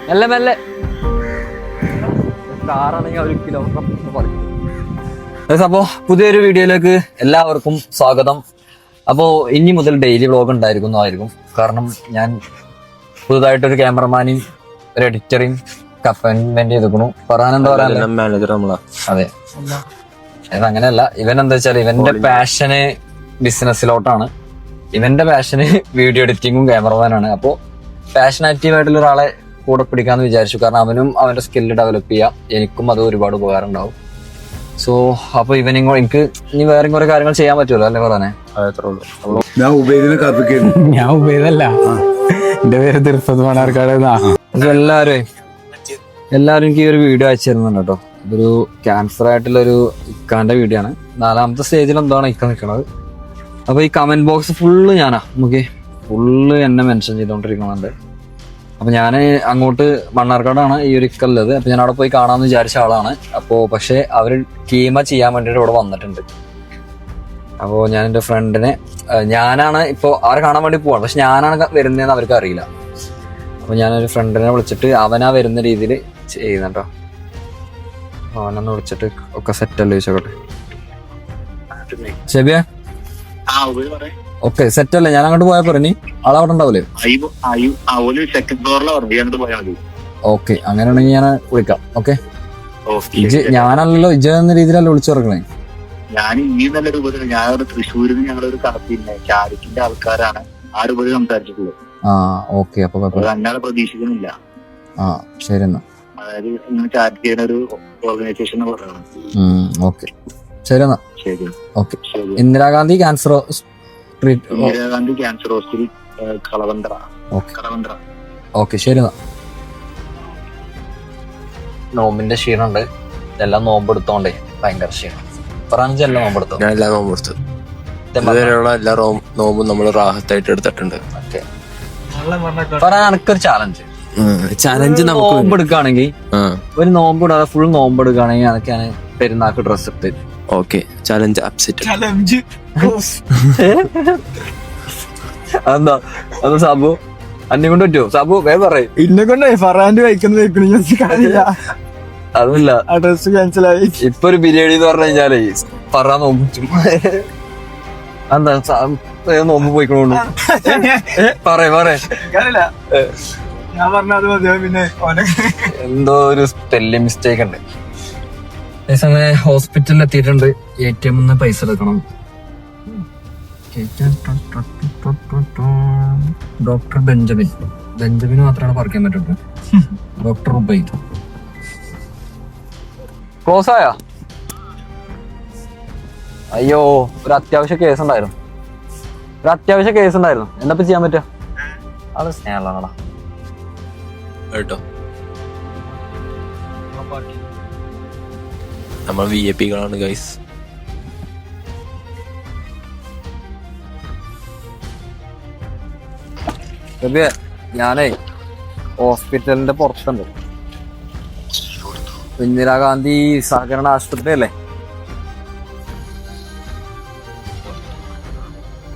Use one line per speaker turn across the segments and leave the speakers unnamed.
മെല്ലെ മെല്ലെ. കാറാണെങ്കിൽ 1 കിലോമീറ്റർ പറയും. അപ്പോ പുതിയൊരു വീഡിയോയിലേക്ക് എല്ലാവർക്കും സ്വാഗതം. അപ്പോ ഇനി മുതൽ ഡെയിലി വ്ളോഗ് ഉണ്ടായിരിക്കുന്നതായിരിക്കും. കാരണം ഞാൻ പുതുതായിട്ടൊരു ക്യാമറമാനെയും ഒരു എഡിറ്ററേയും അപ്പോയിന്റ്മെന്റ് ചെയ്തിരിക്കുന്നു. പറയാനെന്താ പറയാ,
മാനേജർ നമ്മളാ.
അതെ, അതങ്ങനെയല്ല. ഇവൻ എന്താ വെച്ചാൽ ഇവന്റെ പാഷന് ബിസിനസ്സിലോട്ടാണ്. ഇവന്റെ പാഷന് വീഡിയോ എഡിറ്റിങ്ങും ക്യാമറമാനാണ്. അപ്പോ പാഷൻ ആക്റ്റീവ് ആയിട്ടുള്ള ഒരാളെ കൂടെ പിടിക്കാന്ന് വിചാരിച്ചു. കാരണം അവനും അവന്റെ സ്കില്ല് ഡെവലപ്പ് ചെയ്യാം, എനിക്കും അത് ഒരുപാട് ഉപകാരം ഉണ്ടാവും. സോ അപ്പൊ എനിക്ക് ഇനി വേറെ കുറെ കാര്യങ്ങൾ ചെയ്യാൻ പറ്റുമല്ലോ അല്ലേ പറയാനേ?
ഞാൻ ഉപയോഗിതല്ല, എന്റെ പേര് തിരുപ്പതി മണാർക്കാട്.
എല്ലാരും എനിക്ക് ഈ ഒരു വീഡിയോ അയച്ചു തരുന്നുണ്ട് കേട്ടോ. ഇതൊരു ക്യാൻസർ ആയിട്ടുള്ള ഒരു ഇക്കാന്റെ വീഡിയോ ആണ്. 4ാമത്തെ സ്റ്റേജിൽ എന്താണ് ഇക്ക നിൽക്കുന്നത്. അപ്പൊ ഈ കമന്റ് ബോക്സ് ഫുള്ള് ഞാനാ, നമുക്ക് ഫുള്ള് എന്നെ മെൻഷൻ ചെയ്തോണ്ടിരിക്കുന്നുണ്ട്. അപ്പൊ ഞാൻ അങ്ങോട്ട് മണ്ണാർക്കാടാണ് ഈ ഒരു ഇക്കുള്ളത്. അപ്പൊ ഞാൻ അവിടെ പോയി കാണാമെന്ന് വിചാരിച്ച ആളാണ്. അപ്പോ പക്ഷെ അവര് കീമ ചെയ്യാൻ വേണ്ടിട്ട് ഇവിടെ വന്നിട്ടുണ്ട്. അപ്പോ ഞാൻ എന്റെ ഫ്രണ്ടിനെ, ഞാനാണ് ഇപ്പൊ അവരെ കാണാൻ വേണ്ടി പോവാണ്, പക്ഷെ ഞാനാണ് വരുന്നതെന്ന് അവർക്ക് അറിയില്ല. അപ്പൊ ഞാനൊരു ഫ്രണ്ടിനെ വിളിച്ചിട്ട് അവനാ വരുന്ന രീതിയിൽ ചെയ്യുന്നുണ്ടോ. അവനൊന്ന് വിളിച്ചിട്ട് ഒക്കെ സെറ്റല്ലേ ചോദിച്ചോട്ടെ. ശരിയാ, ഓക്കെ സെറ്റ് അല്ലേ? ഞാൻ അങ്ങോട്ട് പോയാ പോരെ? ആളവിടെ ഉണ്ടാവൂലേ? ഓക്കെ, അങ്ങനെയാണെങ്കിൽ ഞാൻ വിളിക്കാം. ഓക്കെ, ഞാനല്ലല്ലോ ഇജ എന്ന രീതിയിലല്ല വിളിച്ചു തുറക്കണേ.
ഞാൻ ഇനി നല്ലൊരു ഉപരി, ഞാനൊരു തൃശ്ശൂരിൽ നിന്ന് ഞങ്ങളൊരു കടത്തില്ലേ ചാരിക്കിന്റെ ആൾക്കാരാണ് ആ ഒരു ഉപരി സംസാരിച്ചിട്ടുള്ളത്.
ആ ഓക്കെ, അപ്പൊ
അന്നാളെ പ്രതീക്ഷിക്കുന്നില്ല.
ആ ശരി എന്നാ.
അതായത് ഇങ്ങനെ ചാറ്റ് ചെയ്യുന്ന ഒരു ഓർഗനൈസേഷൻ പറയുന്നത്.
ഓക്കെ ശരി എന്നാ.
ശരി,
okay. Indira Gandhi cancer
Indira Gandhi cancer hospital കളവന്ത്ര.
ഓക്കെ ശരി എന്നാ. നോമ്പിന്റെ ക്ഷീണുണ്ട്, ഇതെല്ലാം നോമ്പെടുത്തോണ്ടേ ഭയങ്കര ക്ഷീണം. പറഞ്ഞെല്ലാം നോമ്പെടുത്തോ?
ഞാൻ എല്ലാം നോമ്പെടുത്തു. ഇതുവരെയുള്ള എല്ലാ നോമ്പും നമ്മൾ റാഹത്തായിട്ട് എടുത്തിട്ടുണ്ട്.
ഓക്കെ, പറയാൻ എനിക്കൊരു ചാലഞ്ച്
നമുക്ക്
നോമ്പെടുക്കുകയാണെങ്കിൽ, ഒരു നോമ്പെടുക്കാതെ ഫുൾ നോമ്പെടുക്കുകയാണെങ്കിൽ അതൊക്കെയാണ് പെരുന്നാക്ക് ഡ്രസ് ഇട്ട്.
Okay, challenge upset.
അതെന്താ അത് സാബു അന്നെ കൊണ്ട് പറ്റുമോ? സാബു വേഗം പറയും.
ഇന്നെ കൊണ്ടേ ഫറാൻഡ് വയ്ക്കുന്ന
അതല്ല,
ഡ്രസ് ക്യാൻസലായി.
ഇപ്പൊ ഒരു ബിരിയാണി എന്ന് പറഞ്ഞു കഴിഞ്ഞാലേ പറയാൻ നോക്കും. എന്താ നോമ്പ് പോയിക്കണോണ്ട് പറയ
ഞാൻ പറഞ്ഞത് മതിയോ? പിന്നെ
എന്തോ ഒരു സ്പെല്ലിംഗ് മിസ്റ്റേക്ക് ഉണ്ട്. അങ്ങനെ ഹോസ്പിറ്റലിൽ എത്തിയിട്ടുണ്ട്. ATM ന്ന് പൈസ എടുക്കണം. ഡോക്ടർ ബെഞ്ചമിന് മാത്രമാണ് പറിക്കാൻ പറ്റുള്ളൂ. ഡോക്ടർ ഉബൈദ് ക്ലോസ് ആയാ? അയ്യോ, ഒരു അത്യാവശ്യ കേസ് ഉണ്ടായിരുന്നു. എന്താ ചെയ്യാൻ പറ്റുക? അത് സ്നേഹമാണോടാ
കേട്ടോ. നമ്മൾ VIP കളാണ് ഗൈസ്.
ഞാനേ ഹോസ്പിറ്റലിന്റെ പുറത്തുണ്ട്. ഇന്ദിരാഗാന്ധി സഹകരണ ആശുപത്രി അല്ലേ?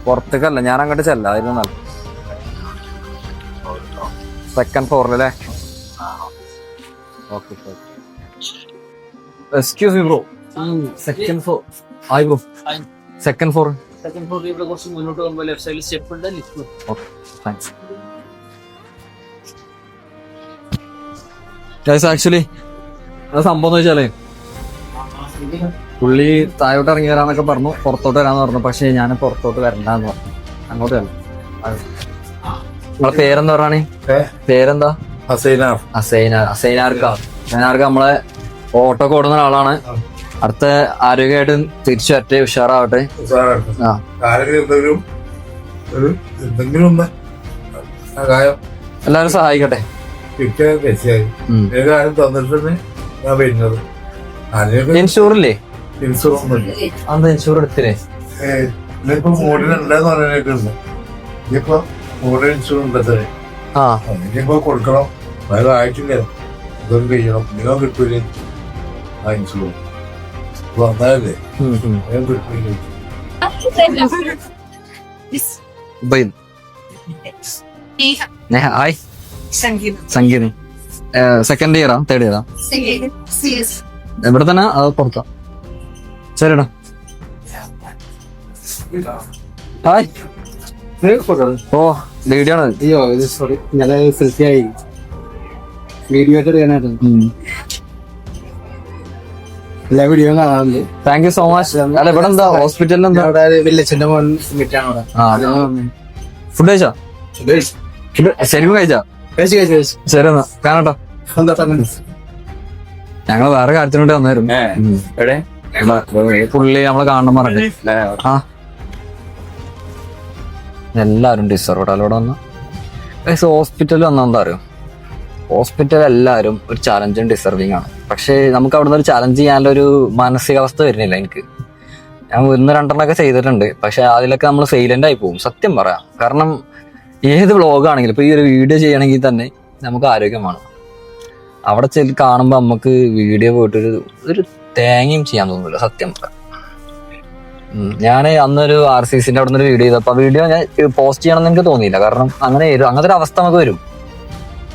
പുറത്തേക്കല്ല, ഞാൻ അങ്ങോട്ട് ചെല്ലാം. അതിന് നല്ല 2nd ഫ്ലോറിലല്ലേ? Okay, excuse me bro, 2nd floor. ആയി ബ്രോ, 2nd ഫ്ലോർ. ഇവിടെ കുറച്ച് മുന്നോട്ട് പോകുമ്പോൾ ലെഫ്റ്റ് സൈഡിൽ സ്റ്റെപ്പ് ഉണ്ട്, ലിഫ്റ്റ്. Okay thanks. ആക്ച്വലി അത് സംഭവം എന്ന് വെച്ചാലേ, പുള്ളി താഴോട്ട് ഇറങ്ങി വരാന്നൊക്കെ പറഞ്ഞു, പുറത്തോട്ട് വരാന്ന് പറഞ്ഞു. പക്ഷെ ഞാൻ പുറത്തോട്ട് വരണ്ടെന്ന് പറഞ്ഞു. അങ്ങോട്ട് വരണം. നിങ്ങളെ പേരെന്താ പറയണേ? പേരെന്താ? അസൈനാർക്ക് നമ്മളെ ഓട്ടോ ഓടുന്ന ആളാണ്. അടുത്ത ആരോഗ്യമായിട്ട് തിരിച്ചു വരട്ടെ, ഉഷാറാവട്ടെ. എല്ലാരും സഹായിക്കട്ടെ. ഇൻഷൂറില്ലേ? അന്താ ഇൻഷൂർ എടുത്തില്ലേ?
ഇപ്പൊ മോഡിനുണ്ടെന്ന് പറയാനായിട്ടുണ്ട്. ഇനിയിപ്പോ മോഡൽ ഇൻഷൂർ ഉണ്ടത്രേ. ഇനിയിപ്പോ കൊടുക്കണം. വേറെ ആയിട്ടില്ല, ഇതൊന്നും കഴിയണം. നിങ്ങൾ കിട്ടൂലേ ആ ഇൻഷൂർ? വന്നാലല്ലേ
ഹായ് സംഗീതം സെക്കൻഡ് ഇയറാ തേർഡ് ഇയറാ എവിടെ തന്നെ അത് പുറത്താ ശരിടാ ഹായ് ഓ വീഡിയോ ആണ്
അയ്യോ ഇത് സോറി ഞാൻ സെൽഫിയായി വീഡിയോ ആയിട്ട് എടുക്കാനായിരുന്നു എല്ലാ വീഡിയോ കാണാറുണ്ട്.
Thank you so much. അല്ല ഇവിടെ എന്താ ഹോസ്പിറ്റലിൽ എന്താ
അവിടെ വില്ലേജന്റെ മോൻ മീറ്റാണ് അവിടെ.
ഫുഡ് കഴിച്ചാ ശരിക്കും കഴിച്ചാ ശരി എന്നാ കാണട്ടോ. ഞങ്ങള് വേറെ കാര്യത്തിന് വേണ്ടി വന്നായിരുന്നു. പുള്ളി നമ്മളെ കാണണം പറഞ്ഞു. ആ എല്ലാരും ഡിസർവ് അവിടെ വന്ന ഹോസ്പിറ്റലിൽ വന്നാ എന്താ അറിയോ, ഹോസ്പിറ്റൽ എല്ലാവരും ഒരു ചാലഞ്ചും ഡിസർവിങ് ആണ്. പക്ഷേ നമുക്ക് അവിടെ നിന്ന് ഒരു ചാലഞ്ച് ചെയ്യാനുള്ള ഒരു മാനസികാവസ്ഥ വരുന്നില്ല എനിക്ക്. ഞാൻ 1-2 ചെയ്തിട്ടുണ്ട്, പക്ഷെ അതിലൊക്കെ നമ്മൾ സൈലന്റ് ആയി പോകും സത്യം പറയാം. കാരണം ഏത് വ്ളോഗാണെങ്കിലും ഇപ്പൊ ഈ ഒരു വീഡിയോ ചെയ്യണമെങ്കിൽ തന്നെ നമുക്ക് ആരോഗ്യം വേണം. അവിടെ കാണുമ്പോൾ നമുക്ക് വീഡിയോ പോയിട്ടൊരു തേങ്ങയും ചെയ്യാൻ തോന്നുന്നില്ല സത്യം പറയാം. ഞാൻ അന്നൊരു RCCന്റെ അവിടെ നിന്ന് വീഡിയോ ചെയ്തപ്പോൾ ആ വീഡിയോ ഞാൻ പോസ്റ്റ് ചെയ്യണമെന്ന് എനിക്ക് തോന്നിയില്ല. കാരണം അങ്ങനത്തെ ഒരു അവസ്ഥ നമുക്ക് വരും.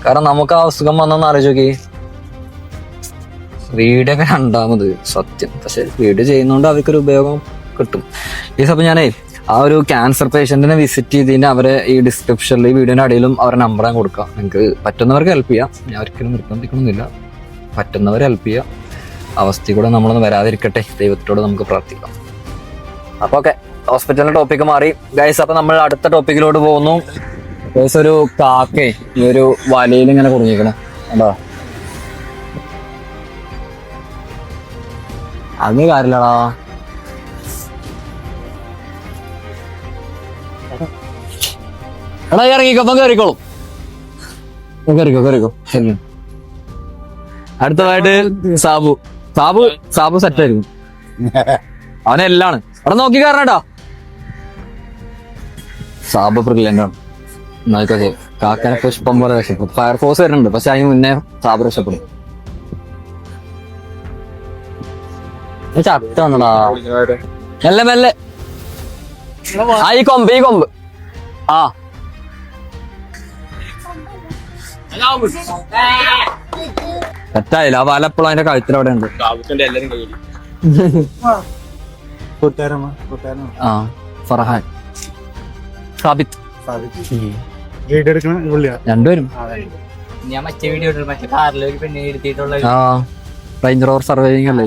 കാരണം നമുക്ക് ആ അസുഖം വന്നെന്ന് ആലോചിച്ച് നോക്കി, വീഡിയോ ഒക്കെ രണ്ടാമത് സത്യം. പക്ഷെ വീഡിയോ ചെയ്യുന്നതുകൊണ്ട് അവർക്കൊരു ഉപയോഗം കിട്ടും. ഈ സമയം ഞാനേ ആ ഒരു ക്യാൻസർ പേഷ്യന്റിനെ വിസിറ്റ് ചെയ്തതിന് അവരെ ഈ ഡിസ്ക്രിപ്ഷനിൽ ഈ വീഡിയോന്റെ അടിയിലും അവരുടെ നമ്പർ ഞാൻ കൊടുക്കാം. നിങ്ങൾക്ക് പറ്റുന്നവർക്ക് ഹെൽപ്പ് ചെയ്യാം. ഞാൻ ഒരിക്കലും നിർബന്ധിക്കണമെന്നില്ല. പറ്റുന്നവരെ ഹെൽപ്പ് ചെയ്യാം. അവസ്ഥ കൂടെ നമ്മളൊന്ന് വരാതിരിക്കട്ടെ, ദൈവത്തോട് നമുക്ക് പ്രാർത്ഥിക്കാം. അപ്പൊ ഓക്കെ, ഹോസ്പിറ്റലിന്റെ ടോപ്പിക്ക് മാറി ഗൈസ്. അപ്പൊ നമ്മൾ അടുത്ത ടോപ്പിക്കിലോട്ട് പോകുന്നു. ഗൈസ്, ഒരു കാക്കേ ഈ ഒരു വലയിൽ ഇങ്ങനെ കുടുങ്ങിക്കണേ കണ്ടോ. അത് കാര്യമില്ലടാ. എടാ ഇറങ്ങിക്കോ, കയറിക്കോളും. കയറിക്കോ. ശരി. അടുത്തതായിട്ട് സാബു സെറ്റായിരിക്കും. അവനെല്ലാണ് അവിടെ നോക്കി കയറണേട്ടാ. സാബ് ബ്രില്യന്റ് ആണ്. കാക്കനെ പുഷ്പം പോലെ രക്ഷപ്പെടും. ഫയർഫോഴ്സ് വരുന്നുണ്ട്, പക്ഷെ അതിന് മുന്നേ സാബ് രക്ഷപ്പെടും. ചത്ത വന്നടാ. മെല്ലെ ഈ കൊമ്പ് ആ തെറ്റായില്ല. ആ വല എപ്പോഴും അതിന്റെ കഴുത്തിൽ അവിടെ ഉണ്ട്. ആ ഫർഹാൻ സാബിത്ത് രണ്ടുപേരും
ഞാൻ മറ്റേ വീഡിയോ മറ്റേ കാറിൽ ഒരു പെണ്ണ് എടുത്തിട്ടുള്ള
ആ റേഞ്ച് റോവർ സർവൈവിംഗ് അല്ലേ.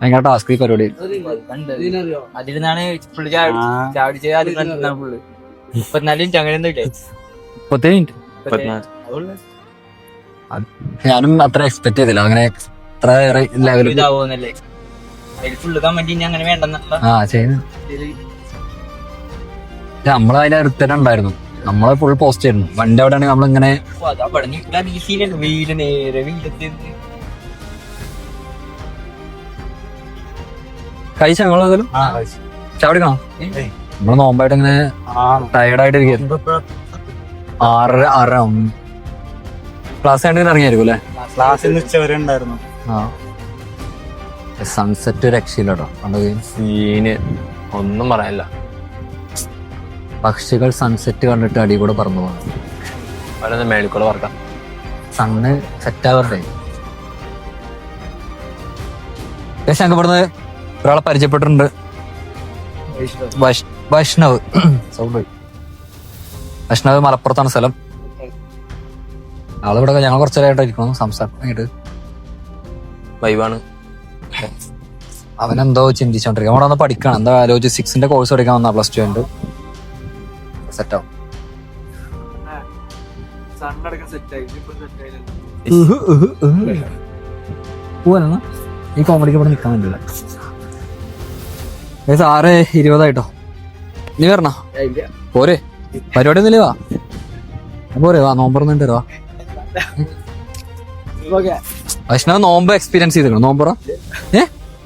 ഭയങ്കര ടാസ്ക് പരിപാടി.
അതിരുന്നാണ് പുള്ളി ചാടിച്ച് അത് കണ്ടിരുന്ന പുള്ളി 34 മിനിറ്റ് അങ്ങനെയൊന്നും ഇല്ലേ.
30 മിനിറ്റ്. ഞാനും അത്ര എക്സ്പെക്ട് ചെയ്തില്ല അങ്ങനെ അത്ര ലെവൽ
ഇതാവോന്നല്ലേ. ഫുള്ള് കമന്റ് ഇനി അങ്ങനെ വേണ്ടെന്നുള്ള
ചെയ്യുന്നു. നമ്മളതിൽ അടുത്തന്നെ ഉണ്ടായിരുന്നു. നമ്മളെ ഫുൾ പോസ്റ്റ് ആയിരുന്നു. വണ്ടി അവിടെ ആണെങ്കിൽ നമ്മളിങ്ങനെ
വീട് നേരെ വീടെത്തി
കഴിച്ച ഞങ്ങളതിലും ചവിടിക്കണം. നമ്മള് നോമ്പായിട്ട് ഇങ്ങനെ ടയർഡായിട്ട് ഇരിക്കുന്നു. 6:30 ക്ലാസ് ആയിട്ട് ഇറങ്ങിയായിരിക്കും അല്ലേ. സൺസെറ്റ് രക്ഷയില്ലട്ടോ.
സീന് ഒന്നും പറയാനില്ല.
പക്ഷികൾ സൺസെറ്റ് കണ്ടിട്ട് അടി കൂടെ പറന്നു പോകണം.
മേളിക്കൂടെ പറക്കാം.
സണ്ണ് സെറ്റാവട്ടെ. പക്ഷെ ഞങ്ങൾക്ക് ഇവിടുന്ന് ഒരാളെ പരിചയപ്പെട്ടിട്ടുണ്ട്. വൈഷ്ണവ് വൈഷ്ണവ് മലപ്പുറത്താണ് സ്ഥലം. ആളിവിടെ ഞങ്ങൾ കുറച്ചേരായിട്ടായിരിക്കണം സംസാരിക്കാനായിട്ട്.
വൈവാണ്.
അവനെന്തോ ചിന്തിച്ചോണ്ടിരിക്കും. അവിടെ വന്ന് പഠിക്കണം. എന്താ ലോജിസ്റ്റിക്സിന്റെ കോഴ്സ് പഠിക്കാൻ വന്നാ +2 ഉണ്ട്. സെറ്റാവും. പോവാനാ ഈ കോമഡിക്ക് ഇവിടെ നിൽക്കാൻ പറ്റില്ല. 6:20 നീ വരണ പോരെ. പരിപാടി ഒന്നുമില്ലേ. വാ പോരെ. വാ നോമ്പറന്നിട്ട് വാ. വൈഷ്ണവ് നോമ്പ് എക്സ്പീരിയൻസ് ചെയ്തിരുന്നു. നോമ്പറ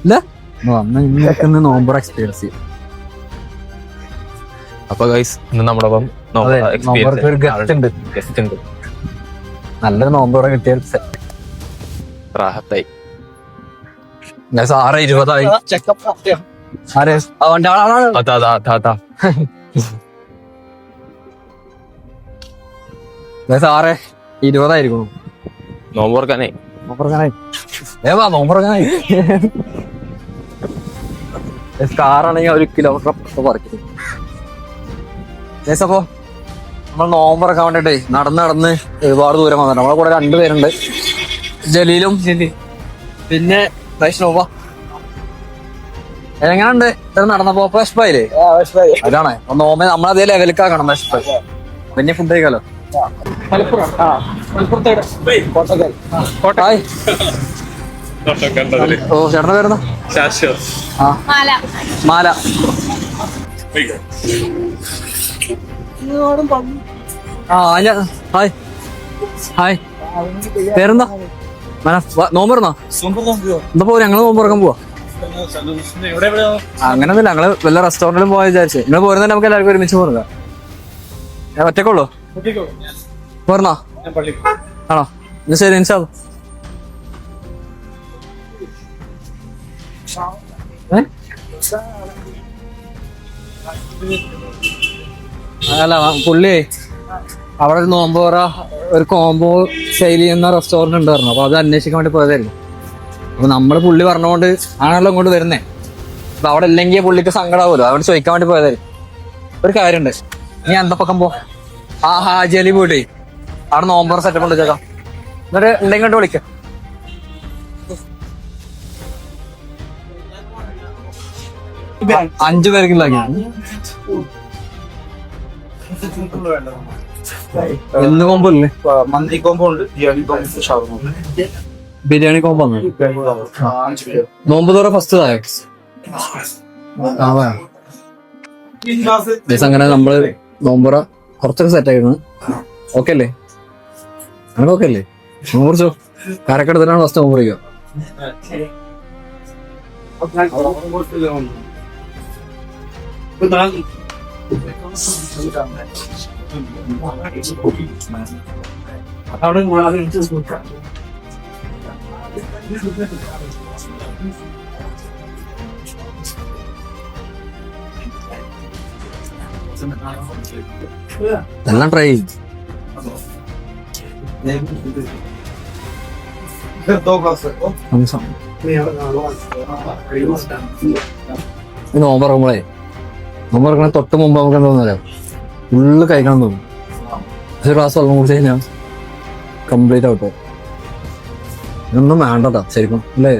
ഇല്ല അന്ന് നോമ്പറ എക്സ്പീരിയൻസ് ചെയ്യും.
അപ്പൊ ഗൈസ് ഇന്ന് നമ്മുടെ
ഗസ്റ്റ് ഉണ്ട്. നല്ലൊരു നോമ്പറ കിട്ടിയ
റാഹത്തായി.
6:20 6 20
നോമ്പ് തുറക്കാനേ
നോമ്പറങ്ങാനായി കാറാണെങ്കിൽ 1 കിലോമീറ്റർ അപ്പുറത്ത് പറിക്കും. അപ്പോ നമ്മൾ നോമ്പറക്കാൻ വേണ്ടിട്ടേ നടന്ന് ഒരുപാട് ദൂരം വന്നിട്ട് നമ്മളെ കൂടെ 2 പേരുണ്ട്, ജലീലും പിന്നെ വൈഷ്ണവ. എങ്ങനെയുണ്ട് ഇത്ര നടന്നപ്പോ വിശപ്പായില്ലേ? അതാണ് നോമ്പ നമ്മളതേ ലെവലിലേക്കാക്കണം വിശപ്പായി. പിന്നെ ഫുഡ് കഴിക്കാലോ. ഓ ചേട്ടന്റെ പേരെന്താ? ആ മാല. ഹായ് ഹായ് പേരെന്താ? നോമ്പറന്നാ എന്താ പോ? ഞങ്ങള് നോമ്പറക്കാൻ പോവാ. അങ്ങനൊന്നുമില്ല, ഞങ്ങള് വല്ല റെസ്റ്റോറന്റിലും പോവാ വിചാരിച്ചേ. നിങ്ങൾ പോരുന്ന നമുക്ക് എല്ലാവർക്കും ഒരുമിച്ച് പോരുക. ഞാൻ ഒറ്റക്കുള്ളൂ പോരണോ? ആണോ? എന്നാ ശരി, ഇൻഷാ അല്ലാ. അല്ല പുള്ളി അവിടെ ഒരു നോമ്പോറ ഒരു കോംബോ സെയിൽ ചെയ്യുന്ന റെസ്റ്റോറന്റ് ഉണ്ടായിരുന്നു. അപ്പൊ അത് അന്വേഷിക്കാൻ വേണ്ടി പോയതായിരുന്നു. അപ്പൊ നമ്മള് പുള്ളി പറഞ്ഞുകൊണ്ട് ആണല്ലോ ഇങ്ങോട്ട് വരുന്നേ. അപ്പൊ അവിടെ ഇല്ലെങ്കിൽ പുള്ളിക്ക് സങ്കടമാവുമല്ലോ, അവിടെ ചോദിക്കാൻ വേണ്ടി പോയതായിരുന്നു. ഒരു കാര്യമുണ്ട്, നീ എന്താ പക്കം പോ ഹാജിയലി പോയിട്ടേ അവിടെ നോമ്പോറ സെറ്റപ്പ് ഉണ്ട് ചേക്കാം. എന്നിട്ട് ഉണ്ടെങ്കിൽ കൊണ്ട് വിളിക്കാം. അഞ്ചു പേർക്കുണ്ടാക്കി എന്ത് കോമ്പോ അല്ലേ?
മന്തി കോമ്പോ ഉണ്ട്,
ബിരിയാണി കോമ്പോ നോമ്പ് തോറ ഫസ്റ്റ് അങ്ങനെ നമ്മള് നോമ്പുറ കുറച്ചൊക്കെ സെറ്റ് ആയിരുന്നു. ഓക്കെ അല്ലേ? അങ്ങനെ ഓക്കെ അല്ലേ? കുറിച്ചോ കരക്കെടുത്തിട്ടാണ് ഫസ്റ്റ് നോമ്പ് കുറിക്കുക. എല്ലാം ട്രൈ ചെയ്യും. നോമ്പറക്കുമ്പോഴേ നോമ്പറക്കണ തൊട്ട് മുമ്പ് നമുക്ക് എന്താ തോന്നുന്നല്ലോ, ഫുള്ള് കഴിക്കണം തോന്നും. ഒരു ഗ്ലാസ് വെള്ളം കുടിച്ച് കഴിഞ്ഞാൽ കംപ്ലീറ്റ് ആവട്ടെ. ഇതൊന്നും വേണ്ടട്ടോ ശരിക്കും അല്ലേ?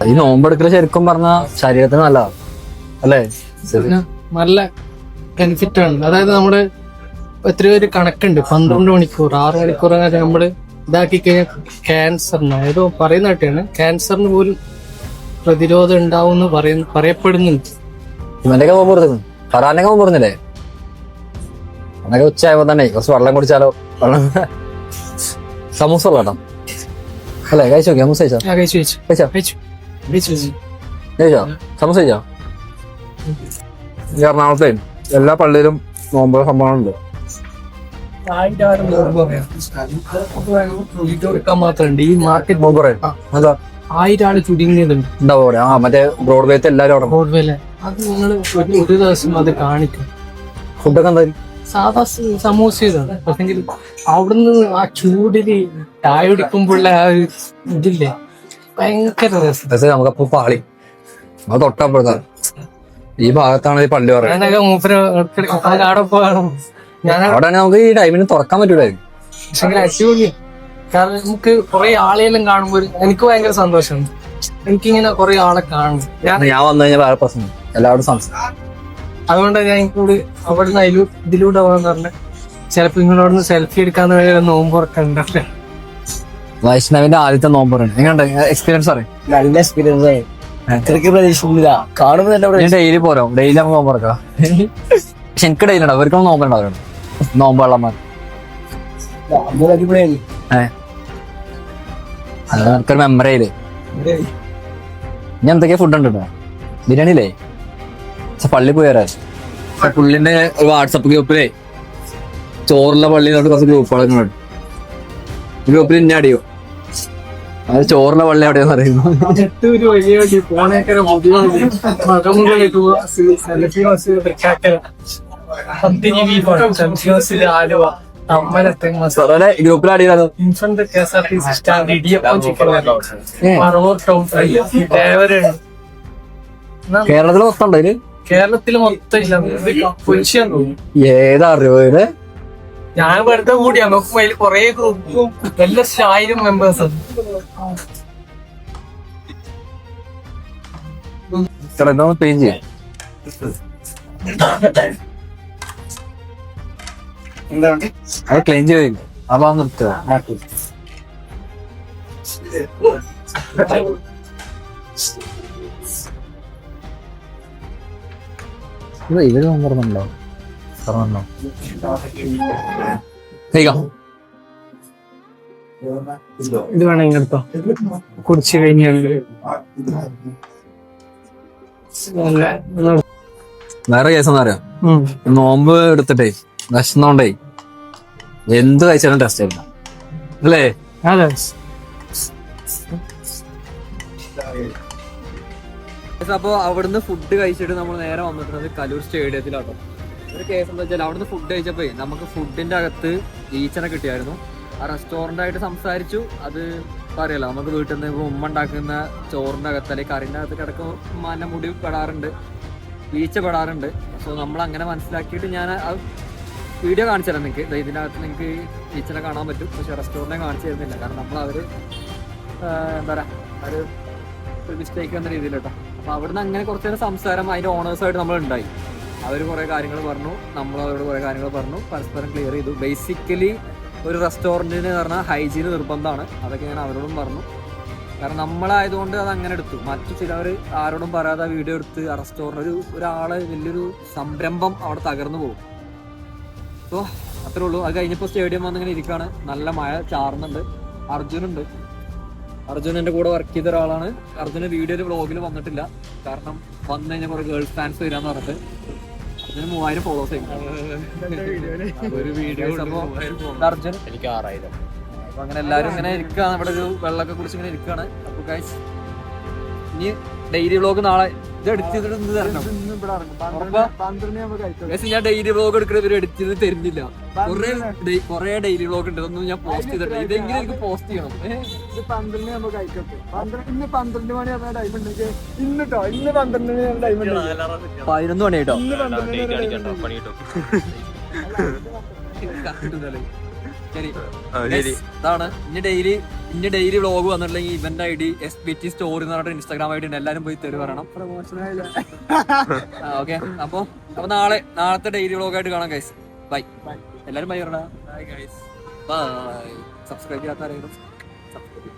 ഈ നോമ്പെടുക്കല് ശരിക്കും പറഞ്ഞ ശരീരത്തിന് നല്ലതാ അല്ലേ?
നല്ല ബെനിഫിറ്റ് ആണ്. അതായത് നമ്മള് എത്രയോ ഒരു കണക്കുണ്ട്, 12 മണിക്കൂർ 6 മണിക്കൂർ നമ്മള് ഇതാക്കി കഴിഞ്ഞാൽ ക്യാൻസറിന് ഏതോ പറയുന്ന കേട്ടാണ്, ക്യാൻസറിന് പോലും പ്രതിരോധം ഉണ്ടാവും പറയപ്പെടുന്നുണ്ട്.
ഇവന്റെയൊക്കെ നോമ്പ് തുറന്നു, ഫറാനൊക്കെ നോമ്പ് തുറന്നില്ലേ? അതൊക്കെ ഉച്ചയായപ്പോ തന്നെ കുറച്ച് വെള്ളം കുടിച്ചാലോ. വെള്ളം സമൂസ ഉള്ള കേട്ടോ അല്ലേ? കഴിച്ചു നോക്കി സമൂസ കഴിച്ചോ? സമൂസ കഴിച്ചോ? എറണാകുളത്തെ എല്ലാ പള്ളിയിലും നോമ്പ് സംഭവങ്ങളുണ്ട്.
മാത്രമുണ്ട് ഈ മാർക്കറ്റ്
നോമ്പ് പറയാം. എന്താ
1000 ആള് ചുരുങ്ങിയതുണ്ട്
ഉണ്ടാവും അവിടെ. ആ മറ്റേ ബ്രോഡ്വേത്തെ എല്ലാവരും അവിടെ.
റോഡ്വേയിലെ അത് നിങ്ങൾ ഒരു ദിവസം അത് കാണിക്കും.
ഫുഡൊക്കെ എന്തായാലും
സാധാ സമൂസ ഇതാണ്. പക്ഷെങ്കിൽ അവിടുന്ന് ആ ചൂടില് ചായ കുടിക്കുമ്പോഴുള്ള ആ ഒരു ഇതില്ലേ ഭയങ്കര രസം.
നമുക്കപ്പോ പാളി അത് തൊട്ടപ്പുറത്താണ്. ഈ ഭാഗത്താണ് ഈ പള്ളി പറയുന്നത്.
ഞാനൊക്കെ മൂപ്പര് അവിടെ പോകണം. ഞാൻ
അവിടെ നമുക്ക് ഈ ടൈമിന് തുറക്കാൻ പറ്റൂലായിരുന്നു.
പക്ഷെ അടിപൊളി. കാരണം നമുക്ക് കുറെ ആളെല്ലാം കാണുമ്പോൾ എനിക്ക് ഭയങ്കര സന്തോഷമാണ്. എനിക്കിങ്ങനെ കുറെ ആളെ കാണും.
ഞാൻ വന്നു കഴിഞ്ഞാൽ വേറെ പ്രശ്നം എല്ലാവരും സംസാരിക്കും.
അതുകൊണ്ട് ഞാൻ ഇങ്ങോട്ട് അവിടെ നിന്ന് ഇതിലൂടെ പോകാന്ന് പറഞ്ഞ ചിലപ്പോ നിങ്ങളോടൊന്ന് സെൽഫി എടുക്കാന്ന് വേണ്ടി നോമ്പ് തുറക്കണ്ടല്ലേ.
വൈഷ്ണവിന്റെ ആദ്യത്തെ നോമ്പറാണ്. എങ്ങനെയുണ്ട് എക്സ്പീരിയൻസ് പറയും?
നല്ല എക്സ്പീരിയൻസ് ആയി. അത്രയ്ക്ക് പ്രതീക്ഷിക്കുന്നില്ല. കാണുമ്പോൾ തന്നെ
ഡെയിലി പോരോ? ഡെയിലി നമുക്ക് നോമ്പ് തുറക്കാം. പക്ഷെ എനിക്ക് ഡെയിലി ഉണ്ടാവും, അവർക്കും നോമ്പുണ്ടാവും. നോമ്പ് വെള്ളമാർ എനിക്കൊരു മെമ്മറി ആയില്ലേ. ഇനി എന്തൊക്കെയാ ഫുഡ് ഉണ്ട്? ബിരിയാണിയില്ലേ? പക്ഷെ പള്ളി പോയി വരാൻ പുള്ളിന്റെ ഒരു വാട്സപ്പ് ഗ്രൂപ്പിലേ ചോറുള്ള പള്ളിയിലോട്ട് കുറച്ച് ഗ്രൂപ്പുകളൊക്കെ ഉണ്ട്. ഗ്രൂപ്പിൽ ഇന്നെ അടിയോ അത് ചോറുള്ള പള്ളി എവിടെയാന്ന് അറിയുന്നു.
പത്തിരി ബീഫാണ് സെൻസിയോസിൽ ആലുവ അമ്പലത്തെ
ഗ്രൂപ്പിൽ അടിയാലോ
in front KSRTC stand idiyappam chicken Paravur town ഡ്രൈവറുണ്ട്.
കേരളത്തിൽ മൊത്തം ഉണ്ടോ ഇതില്?
കേരളത്തിൽ മൊത്തം ഇല്ല, പൊരിച്ചാന്ന് തോന്നുന്നു.
ഏതാ അറിയോ?
ഞാൻ വെറുതെ കൂടിയാ നോക്കുമ്പോ അതിൽ കൊറേ ഗ്രൂപ്പും എല്ലാ 1000 മെമ്പേഴ്സ്
ക്ലീൻ ചെയ്യാം. അത് ക്ലീൻ ചെയ്യും. അപ്പൊ നിർത്തുക. ഇവര് പറഞ്ഞോ പറഞ്ഞോ
ഇത് വേണമെങ്കിൽ എടുത്തോ, കുടിച്ചു കഴിഞ്ഞാൽ.
വേറെ കേസ് എന്താ പറയാ, നോമ്പ് എടുത്തിട്ടേ വിശന്നോണ്ടേ എന്ത് കഴിച്ചാലും ടെസ്റ്റ് ആയില്ല അല്ലേ?
അതെ.
അപ്പൊ അവിടുന്ന് ഫുഡ് കഴിച്ചിട്ട് നമ്മൾ നേരെ വന്നിട്ടുള്ളത് കലൂർ സ്റ്റേഡിയത്തിലാട്ടോ. ഒരു കേസ് എന്താ വെച്ചാൽ അവിടുന്ന് ഫുഡ് കഴിച്ചപ്പോ നമുക്ക് ഫുഡിന്റെ അകത്ത് ഈച്ചനെ കിട്ടിയായിരുന്നു. ആ റെസ്റ്റോറന്റ് ആയിട്ട് സംസാരിച്ചു. അത് പറയല്ലോ, നമുക്ക് വീട്ടിൽ നിന്ന് ഉമ്മ ഉണ്ടാക്കുന്ന ചോറിന്റെ അകത്ത് അല്ലെങ്കിൽ കറിന്റെ അകത്ത് കിടക്കും ഉമ്മാന്റെ മുടി പെടാറുണ്ട്, ഈച്ച പെടാറുണ്ട്. സോ നമ്മൾ അങ്ങനെ മനസ്സിലാക്കിയിട്ട് ഞാൻ ആ വീഡിയോ കാണിച്ചു തരാം നിങ്ങൾക്ക്. ഇതിനകത്ത് നിങ്ങൾക്ക് ഈച്ചനെ കാണാൻ പറ്റും, പക്ഷെ റെസ്റ്റോറൻറ്റിനെ കാണിച്ചു തരുന്നില്ല. കാരണം നമ്മൾ അവര് എന്താ പറയാ ഒരു മിസ്റ്റേക്ക് എന്ന രീതിയിൽ കേട്ടോ. അപ്പൊ അവിടുന്ന് അങ്ങനെ കുറച്ച് നേരം സംസാരം അതിന്റെ ഓണേഴ്സായിട്ട് നമ്മൾ ഉണ്ടായി. അവർ കുറെ കാര്യങ്ങൾ പറഞ്ഞു, നമ്മൾ അവരോട് കുറെ കാര്യങ്ങൾ പറഞ്ഞു, പരസ്പരം ക്ലിയർ ചെയ്തു. ബേസിക്കലി ഒരു റെസ്റ്റോറൻറ്റിന് പറഞ്ഞാൽ ഹൈജീൻ നിർബന്ധമാണ്. അതൊക്കെ ഞാൻ അവരോടും പറഞ്ഞു. കാരണം നമ്മളായതുകൊണ്ട് അത് അങ്ങനെ എടുത്തു. മറ്റു ചിലവർ ആരോടും പറയാതെ വീഡിയോ എടുത്ത് ആ റെസ്റ്റോറൻറ്റ് ഒരാള് വലിയൊരു സംരംഭം അവിടെ തകർന്നു പോകും. സോ അത്രേ ഉള്ളൂ. അത് കഴിഞ്ഞപ്പോൾ സ്റ്റേഡിയം വന്നിങ്ങനെ ഇരിക്കുകയാണ്. നല്ല മഴ ചാറുന്നുണ്ട്. അർജുനുണ്ട്. അർജുൻ എൻ്റെ കൂടെ വർക്ക് ചെയ്ത ഒരാളാണ്. അർജുന് വീഡിയോയിൽ വ്ളോഗിൽ വന്നിട്ടില്ല. കാരണം വന്നു കഴിഞ്ഞാൽ കുറെ ഗേൾസ് ഫാൻസ് വരാന്ന് പറഞ്ഞിട്ട് അർജുന് 3000 ഫോളോവേഴ്സ് ആയിരുന്നു ഒരു വീഡിയോ. അർജുൻ
എനിക്ക് 6000.
അപ്പൊ അങ്ങനെ എല്ലാരും ഇങ്ങനെ ഇരിക്കുകയാണ്. ഇവിടെ ഒരു വെള്ളമൊക്കെ കുറിച്ച് ഇങ്ങനെ ഇരിക്കുകയാണ്. അപ്പൊ ഗൈസ് ഇനി ഡെയിലി വ്ളോഗ് നാളെ ഇത് എഡിറ്റ് ചെയ്തിട്ട് ഇന്ന് തരണം. ഞാൻ ഡെയിലി വ്ളോഗ് എടുക്കുന്ന ഇവർ എഡിറ്റ് ചെയ്ത് തരുന്നില്ല. കുറെ ഡെയിലി വ്ളോഗ് ഉണ്ട്, ഇതൊന്നും ഞാൻ പോസ്റ്റ് ചെയ്തിട്ടില്ല. ഇതെങ്കിലും എനിക്ക് പോസ്റ്റ് ചെയ്യണം.
12 നമുക്ക് കഴിക്കട്ടെ. 12 മണി ടൈം ഉണ്ടെങ്കിൽ ഇന്നിട്ടോ, ഇന്ന് 12 മണി ടൈം ഉണ്ട്.
11 മണി കേട്ടോ. ഇതാണ് ഇനി ഡെയിലി വ്ളോഗ് വന്നിട്ടുണ്ടെങ്കിൽ ഇവന്റ് ID SBT സ്റ്റോറി എന്ന് പറഞ്ഞിട്ട് ഇൻസ്റ്റാഗ്രാം ID ഉണ്ട്. എല്ലാരും പോയി തെറി പറയണം. ഓക്കെ. അപ്പൊ നാളത്തെ ഡെയിലി വ്ളോഗ് ആയിട്ട് കാണാം ഗൈസ്. ബൈ. എല്ലാരും ബൈ പറയണം. Bye guys. ബൈ. സബ്സ്ക്രൈബ് ചെയ്യാത്ത ആരെങ്കിലും സബ്സ്ക്രൈബ്